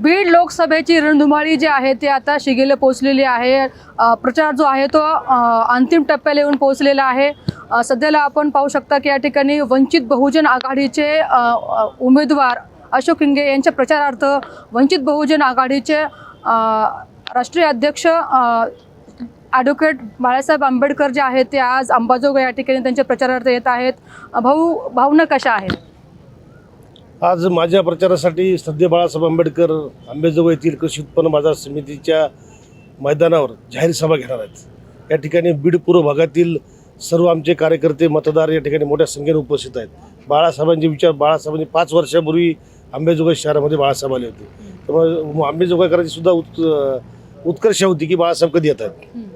बीड लोकसभेची रणधुमाळी जी आहे ती आता शिगेला पोहोचलेली आहे। प्रचार जो आहे तो अंतिम टप्प्याला येऊन पोहोचलेला आहे। सध्याला आपण पाहू शकता की या ठिकाणी वंचित बहुजन आघाडीचे उमेदवार अशोक हिंगे यांच्या प्रचारार्थ वंचित बहुजन आघाडीचे राष्ट्रीय अध्यक्ष ॲडव्होकेट बाळासाहेब आंबेडकर जे आहेत ते आज अंबाजोगाई या ठिकाणी त्यांच्या प्रचारार्थ येत आहेत। भावना कशा आहेत? आज माझ्या प्रचारासाठी सध्या बाळासाहेब आंबेडकर अंबाजोगाई येथील कृषी उत्पन्न बाजार समितीच्या मैदानावर जाहीर सभा घेणार आहेत। या ठिकाणी बीड पूर्व भागातील सर्व आमचे कार्यकर्ते मतदार या ठिकाणी मोठ्या संख्येने उपस्थित आहेत। बाळासाहेबांचे विचार, बाळासाहेबांनी 5 वर्षापूर्वी अंबाजोगाई शहरामध्ये बाळासाहेब आले होते, त्यामुळे अंबाजोगाईकरांची सुद्धा उत्कर्ष होती की बाळासाहेब कधी येत आहेत।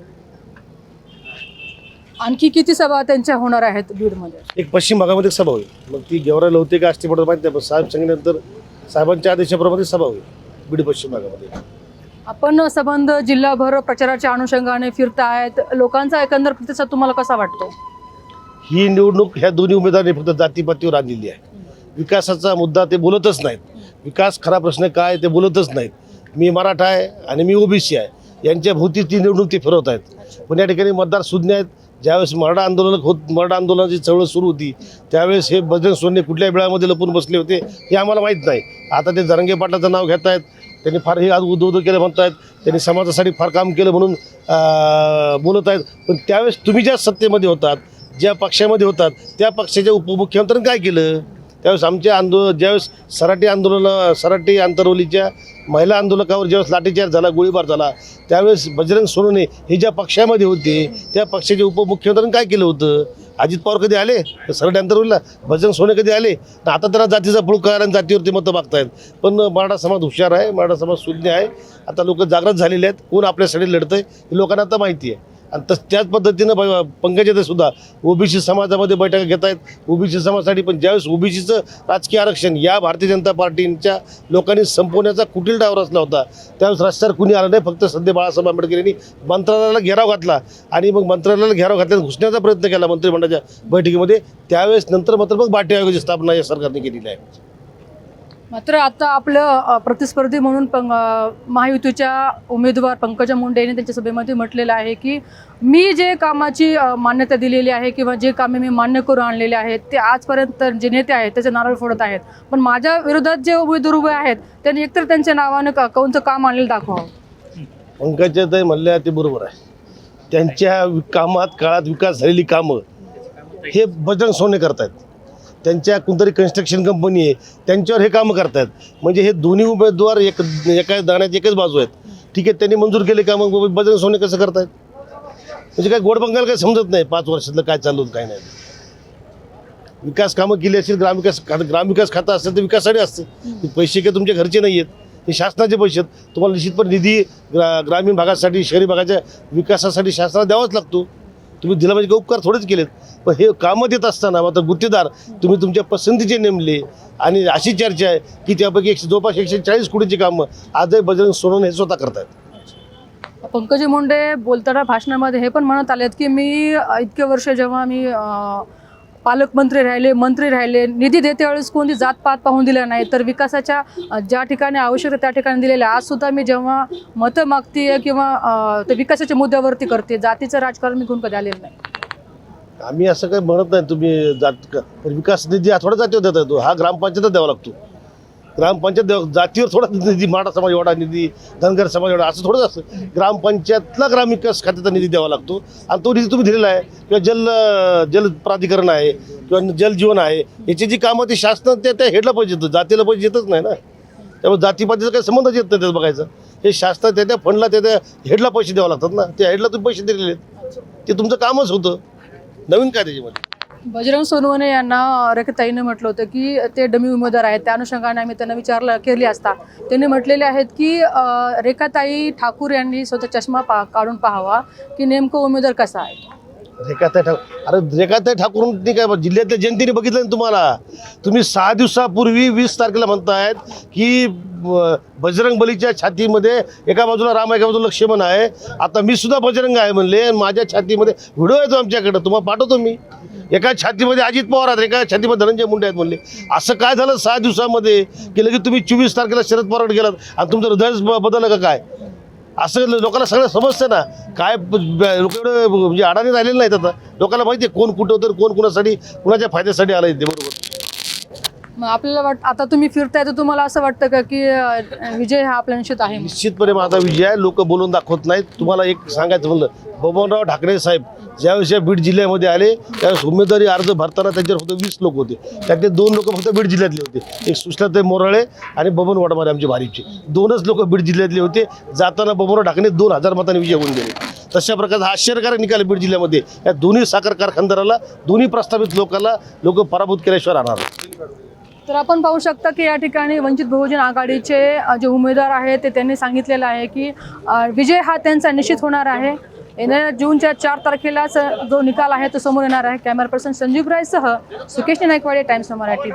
आणखी किती सभा त्यांच्या होणार आहेत बीडमध्ये? एक पश्चिम भागामध्ये एक सभा होईल, मग ती गेवरायला होते का आष्टी पडत माहिती नाही, पण साहेब सांगितल्यानंतर साहेबांच्या आदेशाप्रमाणे सभा होईल बीड पश्चिम भागामध्ये। आपण संबंध जिल्हाभर प्रचाराच्या अनुषंगाने फिरता आहेत, लोकांचा एकंदर प्रतिसाद तुम्हाला कसा वाटतो? ही निवडणूक ह्या दोन्ही उमेदवारांनी फक्त जातीपातीवर आणलेली आहे। विकासाचा मुद्दा ते बोलतच नाहीत, विकास खरा प्रश्न काय ते बोलतच नाहीत। मी मराठा आहे आणि मी ओबीसी आहे यांच्या भोवती ती निवडणूक ते फिरवत आहेत। पण या ठिकाणी मतदार सुज्ञ आहेत। ज्यावेळेस मराठा आंदोलनाची चळवळ सुरू होती त्यावेळेस हे बजरंग सोनवणे कुठल्या वेळामध्ये लपून बसले होते हे आम्हाला माहीत नाही। आता ते जरांगे पाटलाचं नाव घेत आहेत, त्यांनी फार हे आज उद्योग केलं म्हणतायत, त्यांनी समाजासाठी फार काम केलं म्हणून बोलत आहेत। पण त्यावेळेस तुम्ही ज्या सत्तेमध्ये होतात, ज्या पक्षामध्ये होतात, त्या पक्षाच्या उपमुख्यमंत्र्यांनी काय केलं? त्यावेळेस आमच्या ज्यावेळेस सराटी आंतरवलीच्या महिला आंदोलकावर ज्यावेळेस लाठीचार्ज झाला, गोळीबार झाला, त्यावेळेस बजरंग सोनवणे हे ज्या पक्षामध्ये होते त्या पक्षाच्या उपमुख्यमंत्र्यांनी काय केलं होतं? अजित पवार कधी आले सराटी आंतरवलीला? बजरंग सोनवणे कधी आले? आता त्यांना जातीचा पुळकार आणि जातीवरती मतं मागतायत। पण मराठा समाज हुशार आहे, मराठा समाज सुज्ञ आहे। आता लोक जागृत झालेले आहेत, कोण आपल्यासाठी लढतंय हे लोकांना आता माहिती आहे। आणि त्याच पद्धतीनं पंकजाताई सुद्धा ओबीसी समाजामध्ये बैठका घेत आहेत ओबीसी समाजासाठी। पण ज्यावेळेस ओबीसीचं राजकीय आरक्षण या भारतीय जनता पार्टीच्या लोकांनी संपवण्याचा कुटील डाव रचला होता, त्यावेळेस रस्त्यावर कुणी आलं नाही। फक्त सध्या बाळासाहेब आंबेडकर यांनी मंत्रालयाला घेराव घातला आणि मग मंत्रालयाला घेराव घातल्याने घुसण्याचा प्रयत्न केला मंत्रिमंडळाच्या बैठकीमध्ये। त्यावेळेस नंतर मग बाटी आयोगाची स्थापना या सरकारने केलेली आहे। मात्र आता आपलं प्रतिस्पर्धी म्हणून महायुतीच्या उमेदवार पंकजा मुंडे यांनी त्यांच्या सभेमध्ये म्हटलेलं आहे की मी जे कामाची मान्यता दिलेली आहे किंवा जे कामे मी मान्य करून आणलेले आहेत ते आजपर्यंत जे नेते आहेत त्याचे नारळ फोडत आहेत, पण माझ्या विरोधात जे उमेदवार उभे आहेत त्यांनी एकतर त्यांच्या नावानं कोणतं काम आणलेलं दाखवावं। पंकजाताई म्हणल्या ते बरोबर आहे, त्यांच्या काळात विकास झालेली कामं हे बजरंग सोनवणे करतायत। त्यांच्या कोणतरी कन्स्ट्रक्शन कंपनी आहे त्यांच्यावर हे कामं करतायत। म्हणजे हे दोन्ही उमेदवार एका दाण्याची एकच बाजू आहेत। ठीक आहे, त्यांनी मंजूर केले का, मग बजरंग सोनवणे कसं करतायत? म्हणजे काय गोड बंगाल काही समजत नाही 5 वर्षातलं काय चालू काय नाही। विकास कामं केली असेल, ग्रामविकास खातं असेल तर विकासासाठी असतं। पैसे काही तुमच्या घरचे नाही आहेत, हे शासनाचे पैसे आहेत। तुम्हाला निश्चितपणे निधी ग्रामीण भागासाठी शहरी भागाच्या विकासासाठी शासनाला द्यावाच लागतो। तुम्ही दिला म्हणजे उपकार थोडेच केलेत, पण हे कामं देत असताना मात्र गुत्तेदार तुम्ही तुमच्या पसंतीचे नेमले। आणि अशी चर्चा आहे की त्यापैकी जवळपास 140 कोटीची कामं आजही बजरंग सोनवणे हे स्वतः करतायत। पंकजा मुंडे बोलताना भाषणामध्ये हे पण म्हणत आलेत की मी इतके वर्ष जेव्हा मी पालकमंत्री राहिले, मंत्री राहिले, निधी देते वेळेस कोणती जातपात पाहून दिला नाही, तर विकासाच्या ज्या ठिकाणी आवश्यक त्या ठिकाणी दिलेलं आहे। आजसुद्धा मी जेव्हा मतं मागते किंवा ते विकासाच्या मुद्द्यावरती करते, जातीचं राजकारण मी कोण कधी आलेलं नाही। आम्ही असं काही म्हणत नाही तुम्ही विकास निधी थोडा जातीवर देता येतो, हा ग्रामपंचायतच द्यावा लागतो। ग्रामपंचायत जातीवर थोडा निधी, मराठा समाज एवढा निधी, धनगर समाज एवढा, असं थोडंच असतं। ग्रामपंचायतला ग्रामविकास खात्याचा निधी द्यावा लागतो आणि तो निधी तुम्ही दिलेला आहे। किंवा जल प्राधिकरण आहे किंवा जल जीवन आहे, याची जी कामं ती शासन त्या हेडला पैसे येतं, जातीला पैसे येतच नाही ना। त्यामुळे जातीपातीचा काही संबंधच येत नाही त्यात बघायचं। हे शासन त्या फंडला त्या हेडला पैसे द्यावं लागतात ना, त्या हेडला तुम्ही पैसे दिलेले आहेत, ते तुमचं कामच होतं। नवीन काय त्याच्यामध्ये? बजरंग सोनवणे यांना रेखाताईने म्हटलं होतं की ते डमी उमेदवार आहेत, त्या अनुषंगाने आम्ही त्यांना केली असता त्यांनी म्हटलेले आहेत की रेखाताई ठाकूर यांनी स्वतः चष्मा काढून पाहावा की नेमकं उमेदवार कसा आहे। रेखाताई ठाकूर, अरे रेखाताई ठाकूरांनी काय जिल्ह्यातल्या जनतेने बघितलं ना तुम्हाला. तुम्ही 6 दिवसापूर्वी 20 तारखेला म्हणतायत की बजरंग बलीच्या छातीमध्ये एका बाजूला राम एका बाजूला लक्ष्मण आहे. आता मी सुद्धा बजरंग आहे म्हणले आणि माझ्या छातीमध्ये व्हिडिओ येतो आमच्याकडे, तुम्हाला पाठवतो मी. एका छातीमध्ये अजित पवार आहेत, एका छातीमध्ये धनंजय मुंडे आहेत म्हणले. असं काय झालं 6 दिवसामध्ये की लगेच तुम्ही 24 तारखेला शरद पवारकडे गेलात आणि तुमचं हृदयच बदललं का काय? असं लोकांना सगळं समजतं ना. काय लोक एवढं म्हणजे अडाणी राहिलेलं नाहीत. आता लोकांना माहिती आहे कोण कुठं होतं, कोण कुणासाठी कुणाच्या फायद्यासाठी आलं ते. बरोबर. मग आपल्याला आता तुम्ही फिरताय तर तुम्हाला असं वाटतं का की विजय हा आपल्या निश्चित आहे? निश्चितपणे माझा विजय आहे. लोक बोलून दाखवत नाहीत. तुम्हाला एक सांगायचं म्हणलं, बबनराव ढाकणे साहेब ज्यावेळेस या बीड जिल्ह्यामध्ये आले त्यावेळेस उमेदवारी अर्ज भरताना त्यांच्यावर फक्त 20 लोक होते. त्यातले 2 लोक फक्त बीड जिल्ह्यातले होते. एक सुषमाताई मोराळे आणि बबन वडमारे आमचे भारीपचे 2च लोक बीड जिल्ह्यातले होते. जाताना बबनराव ढाकणे 2000 मतांनी विजय होऊन गेले. तशा प्रकारचा हा आश्चर्यकारक निकाल बीड जिल्ह्यामध्ये. या दोन्ही साखर कारखानदाराला, दोन्ही प्रस्तावित लोकांना लोक पराभूत केल्याशिवाय राहणार नाही. तर आपण पाहू शकता की या ठिकाणी वंचित बहुजन आघाडीचे जे उमेदवार आहेत ते त्यांनी सांगितलेलं आहे की विजय हा त्यांचा निश्चित होणार आहे. येणाऱ्या जूनच्या 4 तारखेलाच जो निकाल आहे तो समोर येणार आहे. कॅमेरा पर्सन संजीव रायसह सुकेश नायकवाडे, टाइम्स मराठी.